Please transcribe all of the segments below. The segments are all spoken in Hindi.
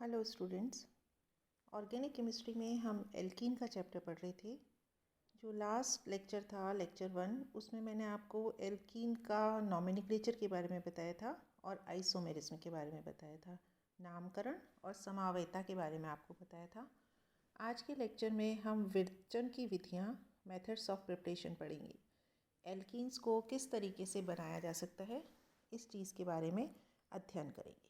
Hello students. ऑर्गेनिक केमिस्ट्री में हम एल्कीन का चैप्टर पढ़ रहे थे। जो लास्ट लेक्चर था, लेक्चर 1, उसमें मैंने आपको एल्कीन का नॉमेनक्लेचर के बारे में बताया था और आइसोमेरिज्म के बारे में बताया था, नामकरण और समावयता के बारे में आपको बताया था। आज के लेक्चर में हम विरचन की विधियाँ, मेथड्स ऑफ प्रिपरेशन पढ़ेंगे। एल्कीन्स को किस तरीके से बनाया जा सकता है, इस चीज़ के बारे में अध्ययन करेंगे।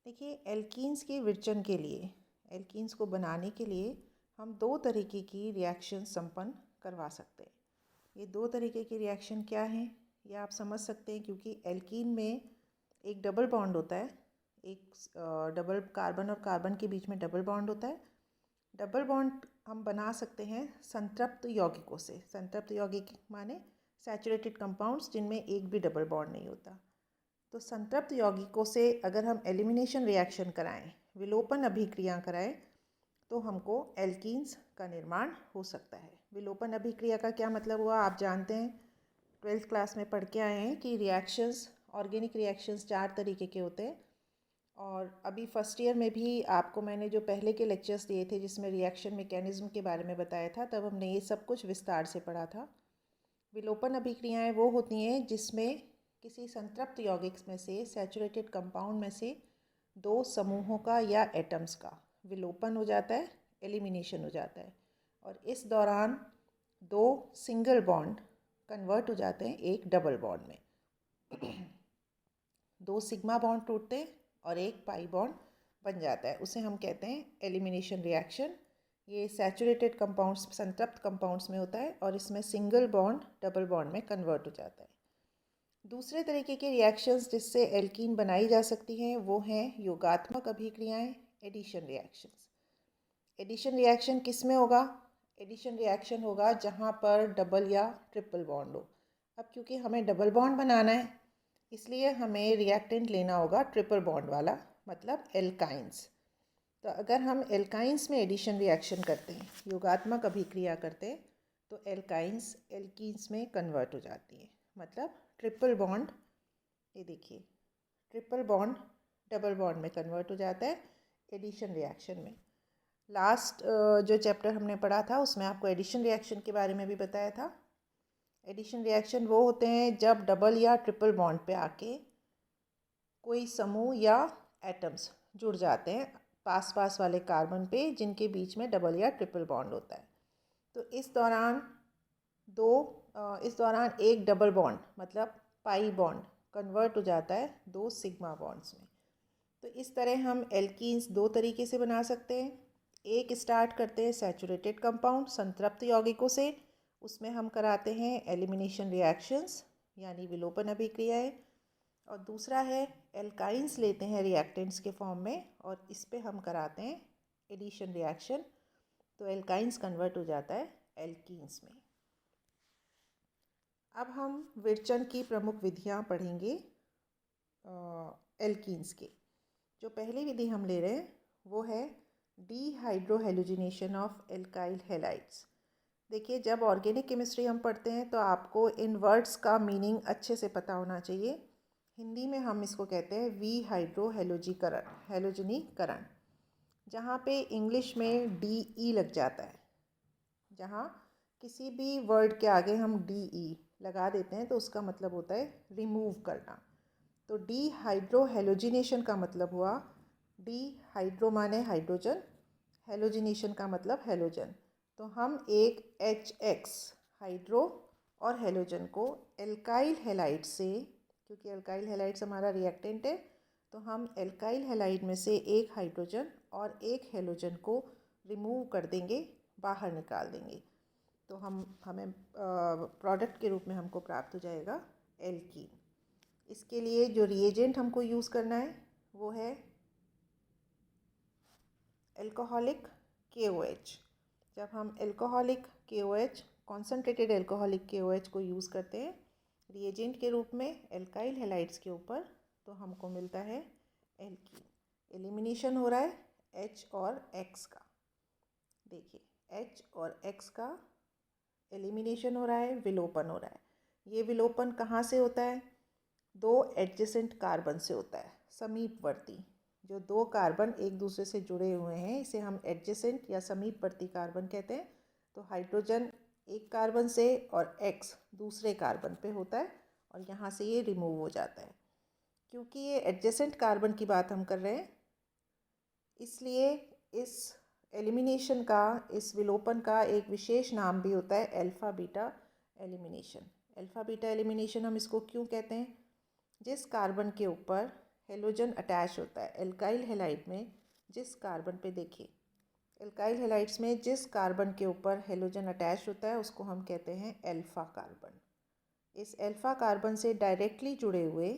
देखिए, एल्कीन्स के विरचन के लिए, एल्कीन्स को बनाने के लिए हम दो तरीके की रिएक्शन संपन्न करवा सकते हैं। ये दो तरीके की रिएक्शन क्या हैं, ये आप समझ सकते हैं, क्योंकि एल्कीन में एक डबल बॉन्ड होता है, एक डबल कार्बन और कार्बन के बीच में डबल बॉन्ड होता है। डबल बॉन्ड हम बना सकते हैं संतृप्त यौगिकों से। संतृप्त यौगिक माने सैचुरेटेड कंपाउंड्स जिनमें एक भी डबल बॉन्ड नहीं होता। तो संतृप्त यौगिकों से अगर हम एलिमिनेशन रिएक्शन कराएं, विलोपन अभिक्रिया कराएं, तो हमको एल्कीन्स का निर्माण हो सकता है। विलोपन अभिक्रिया का क्या मतलब हुआ, आप जानते हैं, 12th क्लास में पढ़ के आए हैं कि रिएक्शंस, ऑर्गेनिक रिएक्शंस 4 तरीके के होते हैं। और अभी फर्स्ट ईयर में भी आपको मैंने जो पहले के लेक्चर्स दिए थे जिसमें रिएक्शन मैकेनिज्म के बारे में बताया था, तब हमने ये सब कुछ विस्तार से पढ़ा था। विलोपन अभिक्रियाएं वो होती हैं जिसमें किसी संतृप्त यौगिक में से, सैचुरेटेड कंपाउंड में से दो समूहों का या एटम्स का विलोपन हो जाता है, एलिमिनेशन हो जाता है, और इस दौरान दो सिंगल बॉन्ड कन्वर्ट हो जाते हैं एक डबल बॉन्ड में। दो सिग्मा बॉन्ड टूटते हैं और एक पाई बॉन्ड बन जाता है, उसे हम कहते हैं एलिमिनेशन रिएक्शन। ये सैचुरेटेड कंपाउंड्स, संतृप्त कंपाउंड्स में होता है और इसमें सिंगल बॉन्ड डबल बॉन्ड में कन्वर्ट हो जाता है। दूसरे तरीके के रिएक्शंस जिससे एल्कीन बनाई जा सकती हैं वो हैं योगात्मक अभिक्रियाएं, एडिशन रिएक्शंस। एडिशन रिएक्शन किस में होगा? एडिशन रिएक्शन होगा जहाँ पर डबल या ट्रिपल बॉन्ड हो। अब क्योंकि हमें डबल बॉन्ड बनाना है, इसलिए हमें रिएक्टेंट लेना होगा ट्रिपल बॉन्ड वाला, मतलब एल्काइंस। तो अगर हम एल्काइंस में एडिशन रिएक्शन करते हैं, योगात्मक अभिक्रिया करते हैं, तो एल्काइंस एल्कीन्स में कन्वर्ट हो जाती है, मतलब ट्रिपल बॉन्ड, ये देखिए, ट्रिपल बॉन्ड डबल बॉन्ड में कन्वर्ट हो जाता है एडिशन रिएक्शन में। लास्ट जो चैप्टर हमने पढ़ा था उसमें आपको एडिशन रिएक्शन के बारे में भी बताया था। एडिशन रिएक्शन वो होते हैं जब डबल या ट्रिपल बॉन्ड पे आके कोई समूह या एटम्स जुड़ जाते हैं पास पास वाले कार्बन पे जिनके बीच में डबल या ट्रिपल बॉन्ड होता है। तो इस दौरान एक डबल बॉन्ड, मतलब पाई बॉन्ड, कन्वर्ट हो जाता है दो सिग्मा बॉन्ड्स में। तो इस तरह हम एल्कीन्स दो तरीके से बना सकते हैं। एक स्टार्ट करते हैं सैचुरेटेड कंपाउंड, संतृप्त यौगिकों से, उसमें हम कराते हैं एलिमिनेशन रिएक्शंस यानी विलोपन अभिक्रियाएं। और दूसरा है एल्काइंस लेते हैं रिएक्टेंट्स के फॉर्म में और इस पे हम कराते हैं एडिशन रिएक्शन, तो एल्काइंस कन्वर्ट हो जाता है एल्कीन्स में। अब हम विरचन की प्रमुख विधियां पढ़ेंगे एल्कीन्स के। जो पहली विधि हम ले रहे हैं वो है डीहाइड्रोहेलोजिनेशन ऑफ एल्काइल हैलाइड्स। देखिए, जब ऑर्गेनिक केमिस्ट्री हम पढ़ते हैं तो आपको इन वर्ड्स का मीनिंग अच्छे से पता होना चाहिए। हिंदी में हम इसको कहते हैं विहाइड्रोहेलोजीकरण, हेलोजनीकरण, जहाँ पे इंग्लिश में DE लग जाता है। जहाँ किसी भी वर्ड के आगे हम DE लगा देते हैं तो उसका मतलब होता है रिमूव करना। तो डीहाइड्रोहेलोजिनेशन का मतलब हुआ, डीहाइड्रो माने हाइड्रोजन, हेलोजिनेशन का मतलब हेलोजन। तो हम एक HX हाइड्रो और हेलोजन को एल्काइल हैलाइड से, क्योंकि एल्काइल हैलाइड्स हमारा रिएक्टेंट है, तो हम एल्काइल हैलाइड में से एक हाइड्रोजन और एक हेलोजन को रिमूव कर देंगे, बाहर निकाल देंगे। तो हमें प्रोडक्ट के रूप में हमको प्राप्त हो जाएगा एल्कीन। इसके लिए जो रिएजेंट हमको यूज़ करना है वो है एल्कोहलिक KOH। जब हम alcoholic KOH, concentrated alcoholic KOH को यूज़ करते हैं रिएजेंट के रूप में एल्काइल हैलाइड्स के ऊपर, तो हमको मिलता है एल्कीन। एलिमिनेशन हो रहा है H और X का। देखिए, H और X का एलिमिनेशन हो रहा है, विलोपन हो रहा है। ये विलोपन कहाँ से होता है? दो एडजेसेंट कार्बन से होता है, समीपवर्ती। जो दो कार्बन एक दूसरे से जुड़े हुए हैं इसे हम एडजेसेंट या समीपवर्ती कार्बन कहते हैं। तो हाइड्रोजन एक कार्बन से और X दूसरे कार्बन पे होता है और यहाँ से ये रिमूव हो जाता है। क्योंकि ये एडजेसेंट कार्बन की बात हम कर रहे हैं, इसलिए इस एलिमिनेशन का, इस विलोपन का एक विशेष नाम भी होता है alpha beta elimination. Alpha beta elimination हम इसको क्यों कहते हैं? जिस कार्बन के ऊपर हेलोजन अटैच होता है, एल्काइल हैलाइड में जिस कार्बन पे देखिए, एल्काइल हैलाइड्स में जिस कार्बन के ऊपर हेलोजन अटैच होता है उसको हम कहते हैं अल्फ़ा कार्बन। इस अल्फ़ा कार्बन से डायरेक्टली जुड़े हुए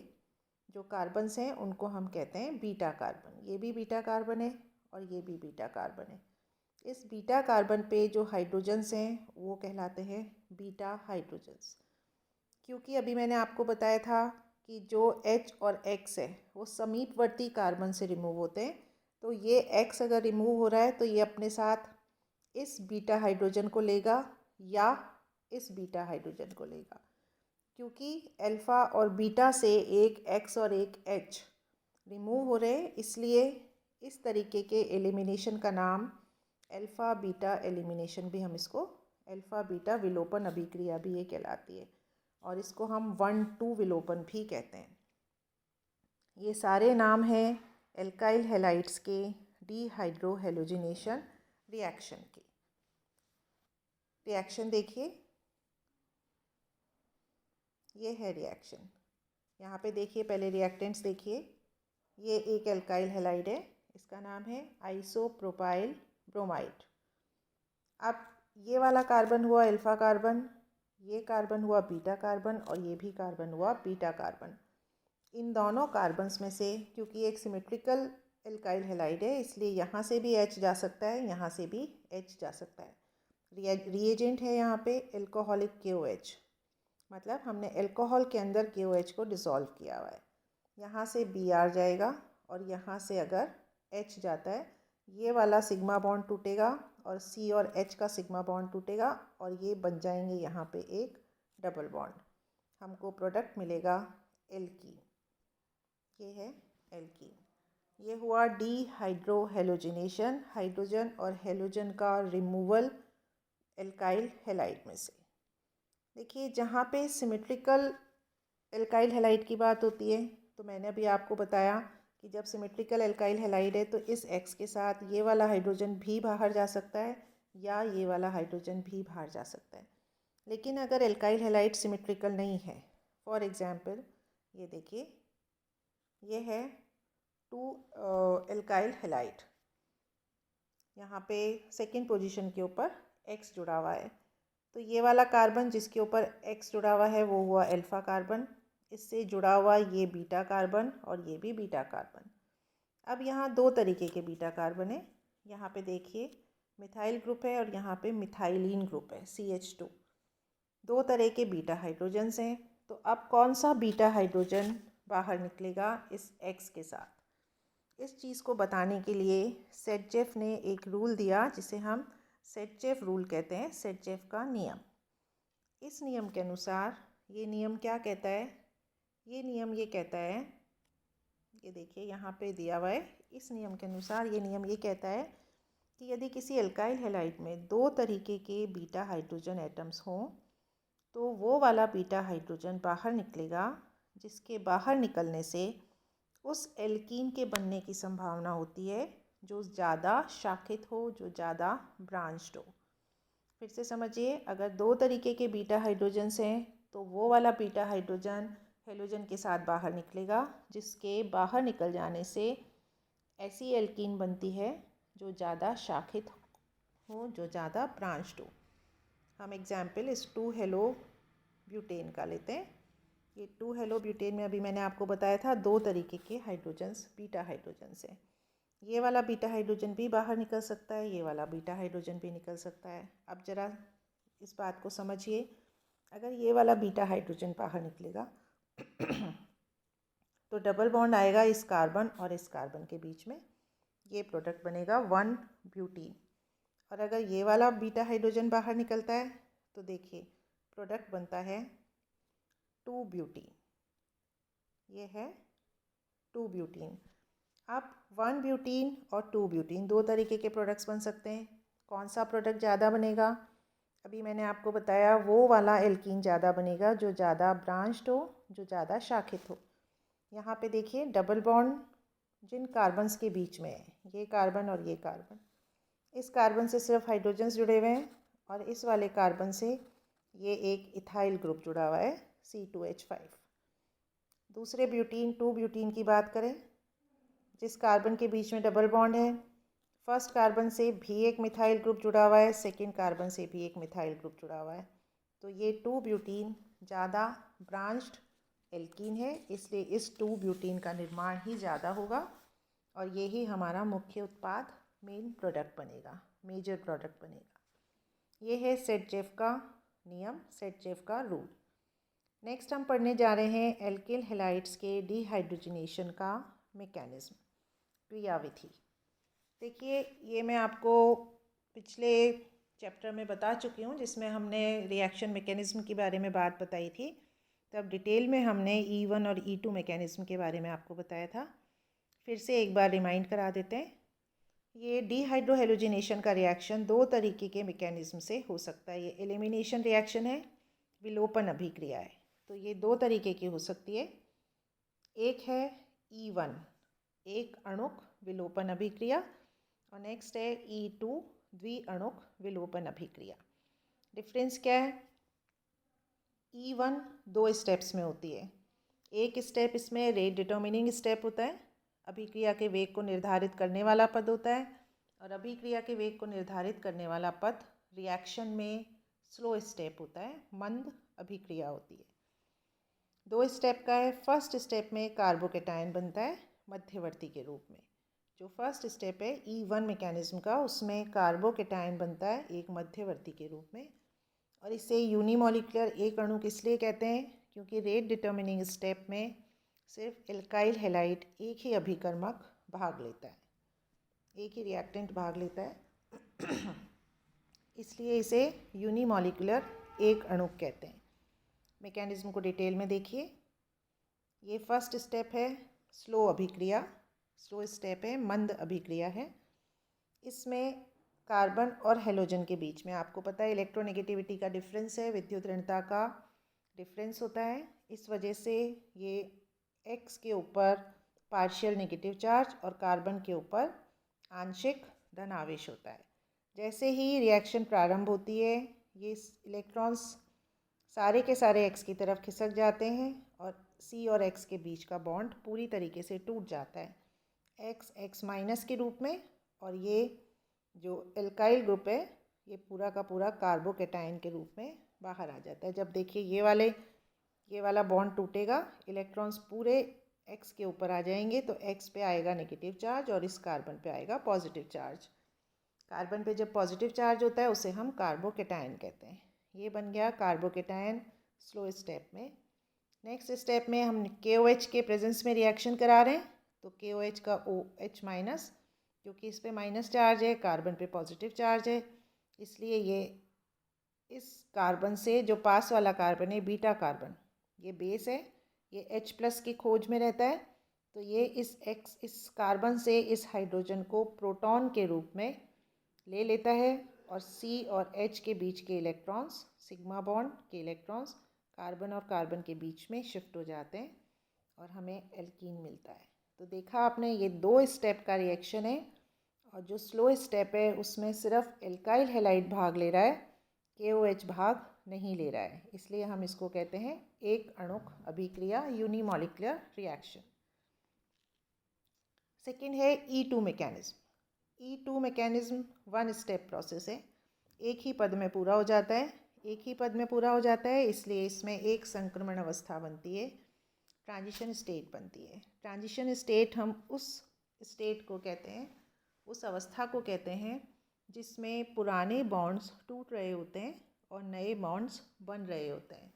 जो कार्बन्स हैं उनको हम कहते हैं बीटा कार्बन। ये भी बीटा कार्बन है और ये भी बीटा कार्बन है। इस बीटा कार्बन पे जो हाइड्रोजन्स हैं वो कहलाते हैं बीटा हाइड्रोजन्स। क्योंकि अभी मैंने आपको बताया था कि जो H और X है वो समीपवर्ती कार्बन से रिमूव होते हैं, तो ये X अगर रिमूव हो रहा है तो ये अपने साथ इस बीटा हाइड्रोजन को लेगा या इस बीटा हाइड्रोजन को लेगा। क्योंकि अल्फ़ा और बीटा से एक X और एक H रिमूव हो रहे हैं, इसलिए इस तरीके के एलिमिनेशन का नाम अल्फ़ा बीटा एलिमिनेशन भी, हम इसको अल्फ़ा बीटा विलोपन अभिक्रिया भी ये कहलाती है और इसको हम 1-2 विलोपन भी कहते हैं। ये सारे नाम हैं एल्काइल हैलाइड्स के डीहाइड्रोहेलोजिनेशन रिएक्शन के। रिएक्शन देखिए, ये है रिएक्शन। यहाँ पे देखिए, पहले रिएक्टेंट्स देखिए। ये एक एल्काइल हैलाइड है, इसका नाम है आइसोप्रोपाइल ब्रोमाइड। अब ये वाला कार्बन हुआ अल्फ़ा कार्बन, ये कार्बन हुआ बीटा कार्बन और ये भी कार्बन हुआ बीटा कार्बन। इन दोनों कार्बन्स में से, क्योंकि एक सिमेट्रिकल एल्काइल हैलाइड है, इसलिए यहाँ से भी H जा सकता है, यहाँ से भी H जा सकता है। रिएजेंट है यहाँ पे एल्कोहलिक KOH, मतलब हमने अल्कोहल के अंदर KOH को डिसॉल्व किया हुआ है। यहाँ से Br जाएगा और यहाँ से अगर H जाता है, ये वाला सिग्मा बॉन्ड टूटेगा और C और H का सिग्मा बॉन्ड टूटेगा और ये बन जाएंगे यहाँ पे एक डबल बॉन्ड। हमको प्रोडक्ट मिलेगा एल्कीन। ये है एल्कीन। ये हुआ डीहाइड्रोहेलोजिनेशन, हाइड्रोजन और हेलोजन का रिमूवल एल्काइल हैलाइड में से। देखिए, जहाँ पे सिमेट्रिकल एल्काइल हैलाइड की बात होती है, तो मैंने अभी आपको बताया कि जब सिमेट्रिकल एल्काइल हैलाइड है तो इस X के साथ ये वाला हाइड्रोजन भी बाहर जा सकता है या ये वाला हाइड्रोजन भी बाहर जा सकता है। लेकिन अगर एल्काइल हैलाइड सिमेट्रिकल नहीं है, फॉर एग्जांपल ये देखिए, ये है 2 एल्काइल हैलाइड, यहाँ पे सेकेंड पोजीशन के ऊपर X जुड़ा हुआ है, तो ये वाला कार्बन जिसके ऊपर X जुड़ा हुआ है वो हुआ अल्फ़ा कार्बन, इससे जुड़ा हुआ ये बीटा कार्बन और ये भी बीटा कार्बन। अब यहाँ दो तरीके के बीटा कार्बन है, यहाँ पे देखिए मिथाइल ग्रुप है और यहाँ पे मिथाइलिन ग्रुप है CH2। दो तरह के बीटा हाइड्रोजन्स हैं, तो अब कौन सा बीटा हाइड्रोजन बाहर निकलेगा इस X के साथ? इस चीज़ को बताने के लिए सेटजेफ ने एक रूल दिया जिसे हम सेटजेफ रूल कहते हैं, सेटजेफ का नियम। इस नियम के अनुसार, ये नियम क्या कहता है? ये नियम ये कहता है, ये देखिए यहाँ पे दिया हुआ है। इस नियम के अनुसार ये नियम ये कहता है कि यदि किसी एल्काइल हैलाइड में दो तरीके के बीटा हाइड्रोजन एटम्स हों तो वो वाला बीटा हाइड्रोजन बाहर निकलेगा जिसके बाहर निकलने से उस एल्कीन के बनने की संभावना होती है जो ज़्यादा शाखित हो, जो ज़्यादा ब्रांच्ड हो। फिर से समझिए, अगर दो तरीके के बीटा हाइड्रोजन्स हैं तो वो वाला बीटा हाइड्रोजन हेलोजन के साथ बाहर निकलेगा जिसके बाहर निकल जाने से ऐसी एल्कीन बनती है जो ज़्यादा शाखित हो, जो ज़्यादा ब्रांच्ड हो। हम एग्जाम्पल इस 2 हेलो ब्यूटेन का लेते हैं। ये 2 हेलो ब्यूटेन में अभी मैंने आपको बताया था दो तरीके के हाइड्रोजन्स, बीटा हाइड्रोजन्स हैं। ये वाला बीटा हाइड्रोजन भी बाहर निकल सकता है, ये वाला बीटा हाइड्रोजन भी निकल सकता है। अब ज़रा इस बात को समझिए, अगर ये वाला बीटा हाइड्रोजन बाहर निकलेगा तो डबल बॉन्ड आएगा इस कार्बन और इस कार्बन के बीच में, ये प्रोडक्ट बनेगा 1 ब्यूटीन। और अगर ये वाला बीटा हाइड्रोजन बाहर निकलता है तो देखिए प्रोडक्ट बनता है 2 ब्यूटीन। ये है 2 ब्यूटीन। अब 1 ब्यूटीन और 2 ब्यूटीन दो तरीके के प्रोडक्ट्स बन सकते हैं। कौन सा प्रोडक्ट ज़्यादा बनेगा? अभी मैंने आपको बताया वो वाला एल्कीन ज़्यादा बनेगा जो ज़्यादा ब्रांच्ड हो, जो ज़्यादा शाखित हो। यहाँ पे देखिए डबल बॉन्ड जिन कार्बन्स के बीच में है, ये कार्बन और ये कार्बन, इस कार्बन से सिर्फ हाइड्रोजन्स जुड़े हुए हैं और इस वाले कार्बन से ये एक इथाइल ग्रुप जुड़ा हुआ है C2H5। दूसरे ब्यूटीन 2 ब्यूटीन की बात करें, जिस कार्बन के बीच में डबल बॉन्ड है, फर्स्ट कार्बन से भी एक मिथाइल ग्रुप जुड़ा हुआ है, सेकेंड कार्बन से भी एक मिथाइल ग्रुप जुड़ा हुआ है, तो ये 2 ब्यूटीन ज़्यादा ब्रांच्ड एल्कीन है, इसलिए इस 2 ब्यूटीन का निर्माण ही ज़्यादा होगा और यही हमारा मुख्य उत्पाद मेन प्रोडक्ट बनेगा, मेजर प्रोडक्ट बनेगा। ये है सेट-जेफ का नियम, सेट-जेफ का रूल। नेक्स्ट हम पढ़ने जा रहे हैं एल्किल हैलाइड्स के डिहाइड्रोजनेशन का मैकेनिज्म, क्रियाविधि। देखिए ये मैं आपको पिछले चैप्टर में बता चुकी हूँ जिसमें हमने रिएक्शन मैकेनिज्म के बारे में बात बताई थी। तब डिटेल में हमने E1 और E2 मैकेनिज्म के बारे में आपको बताया था। फिर से एक बार रिमाइंड करा देते हैं। ये डिहाइड्रोहेलोजिनेशन का रिएक्शन दो तरीके के मैकेनिज्म से हो सकता है। ये एलिमिनेशन रिएक्शन है, विलोपन अभिक्रिया है। तो ये दो तरीके की हो सकती है। एक है E1 एक अणुक विलोपन अभिक्रिया और नेक्स्ट है E2 द्विअणुक विलोपन अभिक्रिया। डिफरेंस क्या है? E1 दो स्टेप्स में होती है। एक स्टेप इसमें रेट डिटर्मिनिंग स्टेप होता है, अभिक्रिया के वेग को निर्धारित करने वाला पद होता है, और अभिक्रिया के वेग को निर्धारित करने वाला पद रिएक्शन में स्लो स्टेप होता है, मंद अभिक्रिया होती है। दो स्टेप का है। फर्स्ट स्टेप में कार्बोकेटायन बनता है मध्यवर्ती के रूप में। जो फर्स्ट स्टेप है E1 मैकेनिज्म का, उसमें कार्बोकेटायन बनता है एक मध्यवर्ती के रूप में, और इसे यूनिमॉलिक्यूलर एक अणुक इसलिए कहते हैं क्योंकि रेट डिटर्मिनिंग स्टेप में सिर्फ एल्काइल हैलाइड एक ही अभिकर्मक भाग लेता है, एक ही रिएक्टेंट भाग लेता है, इसलिए इसे यूनिमॉलिक्यूलर एक अणुक कहते हैं। मैकेनिज्म को डिटेल में देखिए। ये फर्स्ट स्टेप है स्लो अभिक्रिया, स्लो स्टेप है, मंद अभिक्रिया है। इसमें कार्बन और हेलोजन के बीच में आपको पता है इलेक्ट्रोनेगेटिविटी का डिफरेंस है, विद्युत ऋणता का डिफरेंस होता है। इस वजह से ये X के ऊपर पार्शियल नेगेटिव चार्ज और कार्बन के ऊपर आंशिक धन आवेश होता है। जैसे ही रिएक्शन प्रारंभ होती है, ये इलेक्ट्रॉन्स सारे के सारे X की तरफ खिसक जाते हैं और C और X के बीच का बॉन्ड पूरी तरीके से टूट जाता है, X माइनस के रूप में, और ये जो एल्काइल ग्रुप है ये पूरा का पूरा कार्बोकेटायन के रूप में बाहर आ जाता है। जब देखिए ये वाला बॉन्ड टूटेगा, इलेक्ट्रॉन्स पूरे X के ऊपर आ जाएंगे, तो X पे आएगा नेगेटिव चार्ज और इस कार्बन पे आएगा पॉजिटिव चार्ज। कार्बन पे जब पॉजिटिव चार्ज होता है उसे हम कार्बोकेटायन कहते हैं। ये बन गया कार्बोकेटायन स्लो स्टेप में। नेक्स्ट स्टेप में हम KOH के प्रेजेंस में रिएक्शन करा रहे हैं, तो KOH का OH माइनस, क्योंकि इस पे माइनस चार्ज है, कार्बन पे पॉजिटिव चार्ज है, इसलिए ये इस कार्बन से जो पास वाला कार्बन है बीटा कार्बन, ये बेस है, ये H+ की खोज में रहता है, तो ये इस कार्बन से इस हाइड्रोजन को प्रोटॉन के रूप में ले लेता है और C और H के बीच के इलेक्ट्रॉन्स, सिग्मा बॉन्ड के इलेक्ट्रॉन्स कार्बन और कार्बन के बीच में शिफ्ट हो जाते हैं और हमें एल्कीन मिलता है। तो देखा आपने, ये दो स्टेप का रिएक्शन है और जो स्लो स्टेप है उसमें सिर्फ एल्काइल हैलाइड भाग ले रहा है, KOH भाग नहीं ले रहा है, इसलिए हम इसको कहते हैं एक अणुक अभिक्रिया, यूनिमॉलिक्यूलर रिएक्शन। सेकेंड है E2 mechanism. E2 mechanism one step process है, एक ही पद में पूरा हो जाता है, एक ही पद में पूरा हो जाता है, इसलिए इसमें एक संक्रमण अवस्था बनती है, ट्रांजिशन स्टेट बनती है। ट्रांजिशन स्टेट हम उस स्टेट को कहते हैं, उस अवस्था को कहते हैं जिसमें पुराने बॉन्ड्स टूट रहे होते हैं और नए बॉन्ड्स बन रहे होते हैं।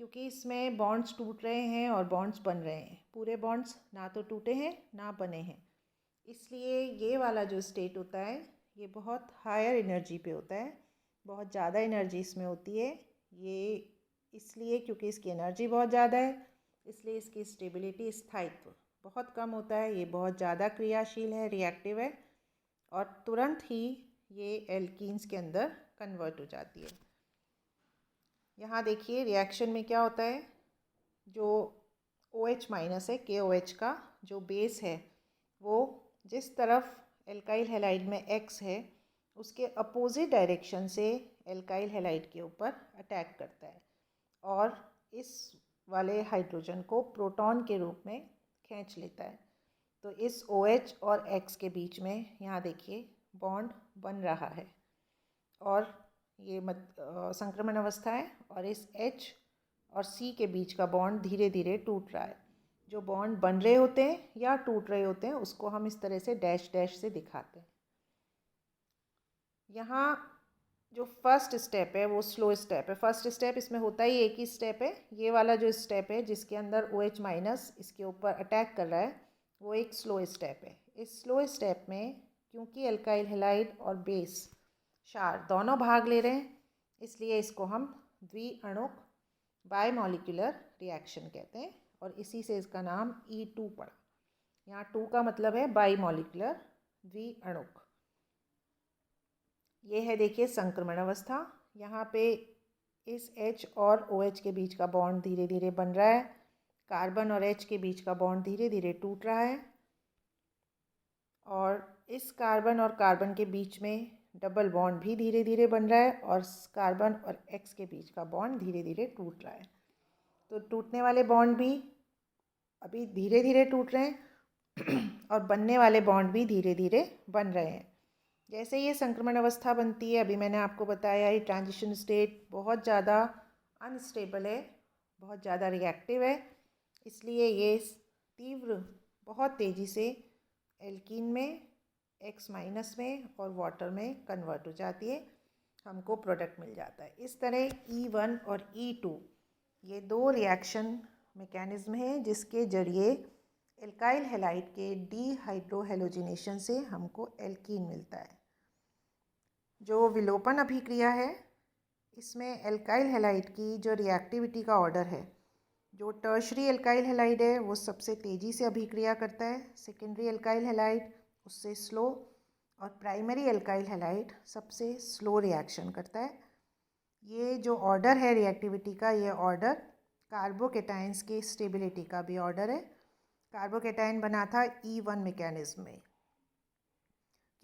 क्योंकि इसमें बॉन्ड्स टूट रहे हैं और बॉन्ड्स बन रहे हैं, पूरे बॉन्ड्स ना तो टूटे हैं ना बने हैं, इसलिए ये वाला जो स्टेट होता है ये बहुत हायर एनर्जी पे होता है, बहुत ज़्यादा एनर्जी इसमें होती है। ये इसलिए क्योंकि इसकी एनर्जी बहुत ज़्यादा है, इसलिए इसकी स्टेबिलिटी, स्थायित्व बहुत कम होता है, ये बहुत ज़्यादा क्रियाशील है, रिएक्टिव है और तुरंत ही ये एल्कीन्स के अंदर कन्वर्ट हो जाती है। यहाँ देखिए रिएक्शन में क्या होता है, जो OH माइनस है KOH का जो बेस है वो जिस तरफ एल्काइल हैलाइड में X है उसके अपोजिट डायरेक्शन से एल्काइल हैलाइड के ऊपर अटैक करता है और इस वाले हाइड्रोजन को प्रोटॉन के रूप में खींच लेता है। तो इस OH और X के बीच में यहाँ देखिए बॉन्ड बन रहा है और ये संक्रमण अवस्था है और इस H और C के बीच का बॉन्ड धीरे धीरे टूट रहा है। जो बॉन्ड बन रहे होते हैं या टूट रहे होते हैं उसको हम इस तरह से डैश डैश से दिखाते हैं। यहाँ जो फर्स्ट स्टेप है वो स्लो स्टेप है। फर्स्ट स्टेप इसमें होता ही एक ही स्टेप है, ये वाला जो स्टेप है जिसके अंदर OH माइनस इसके ऊपर अटैक कर रहा है वो एक स्लो स्टेप है। इस स्लो स्टेप में क्योंकि एल्काइल हैलाइड और बेस क्षार दोनों भाग ले रहे हैं इसलिए इसको हम द्विअणुक बायमॉलिक्यूलर रिएक्शन कहते हैं और इसी से इसका नाम E2 पड़ा। यहाँ 2 का मतलब है बायमॉलिक्यूलर, द्विअणुक। ये है देखिए संक्रमण अवस्था। यहाँ पे इस H और OH के बीच का बॉन्ड धीरे धीरे बन रहा है, कार्बन और H के बीच का बॉन्ड धीरे धीरे टूट रहा है और इस कार्बन और कार्बन के बीच में डबल बॉन्ड भी धीरे धीरे बन रहा है और कार्बन और X के बीच का बॉन्ड धीरे धीरे टूट रहा है। तो टूटने वाले बॉन्ड भी अभी धीरे धीरे टूट रहे हैं और बनने वाले बॉन्ड भी धीरे धीरे बन रहे हैं। जैसे ये संक्रमण अवस्था बनती है, अभी मैंने आपको बताया ये ट्रांजिशन स्टेट बहुत ज़्यादा अनस्टेबल है, बहुत ज़्यादा रिएक्टिव है, इसलिए ये तीव्र बहुत तेज़ी से एल्कीन में, X माइनस में और वाटर में कन्वर्ट हो जाती है, हमको प्रोडक्ट मिल जाता है। इस तरह E1 और E2 ये दो रिएक्शन मैकेनिज्म है जिसके जरिए एल्काइल हैलाइड के डीहाइड्रोहेलोजिनेशन से हमको एल्कीन मिलता है। जो विलोपन अभिक्रिया है इसमें एल्काइल हैलाइड की जो रिएक्टिविटी का ऑर्डर है, जो टर्शरी एल्काइल हैलाइड है वो सबसे तेज़ी से अभिक्रिया करता है, सेकेंडरी एल्काइल हैलाइड उससे स्लो और प्राइमरी एल्काइल हैलाइड सबसे स्लो रिएक्शन करता है। ये जो ऑर्डर है रिएक्टिविटी का, ये ऑर्डर कार्बोकेटाइंस की स्टेबिलिटी का भी ऑर्डर है। कार्बोकेटाइन बना था E1 मैकेनिज्म में।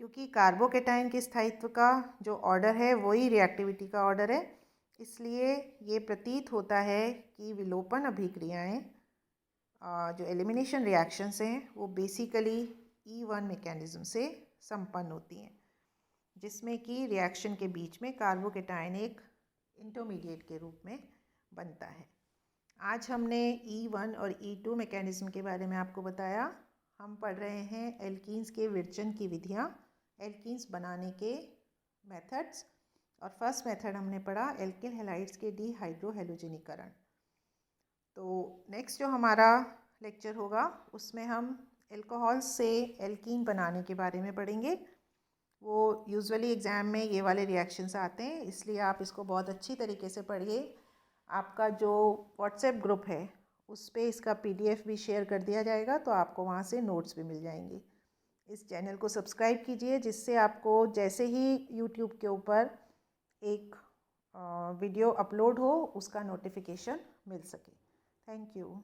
क्योंकि कार्बोकेटाइन के स्थायित्व का जो ऑर्डर है वही रिएक्टिविटी का ऑर्डर है, इसलिए ये प्रतीत होता है कि विलोपन अभिक्रियाएं जो एलिमिनेशन रिएक्शंस हैं वो बेसिकली E1 मैकेनिज्म से संपन्न होती हैं, जिसमें कि रिएक्शन के बीच में कार्बोकेटाइन एक इंटरमीडिएट के रूप में बनता है। आज हमने E1 और E2 मैकेनिज्म के बारे में आपको बताया। हम पढ़ रहे हैं एल्कीन्स के विरचन की विधियाँ, एल्कीन्स बनाने के मेथड्स, और फर्स्ट मेथड हमने पढ़ा एल्किल हैलाइड्स के डीहाइड्रोहेलोजिनीकरण। तो नेक्स्ट जो हमारा लेक्चर होगा उसमें हम एल्कोहल से एल्कीन बनाने के बारे में पढ़ेंगे। वो यूजुअली एग्ज़ाम में ये वाले रिएक्शंस आते हैं, इसलिए आप इसको बहुत अच्छी तरीके से पढ़िए। आपका जो व्हाट्सएप ग्रुप है उस पर इसका PDF भी शेयर कर दिया जाएगा, तो आपको वहाँ से नोट्स भी मिल जाएंगे। इस चैनल को सब्सक्राइब कीजिए जिससे आपको जैसे ही YouTube के ऊपर एक वीडियो अपलोड हो उसका नोटिफिकेशन मिल सके। Thank you.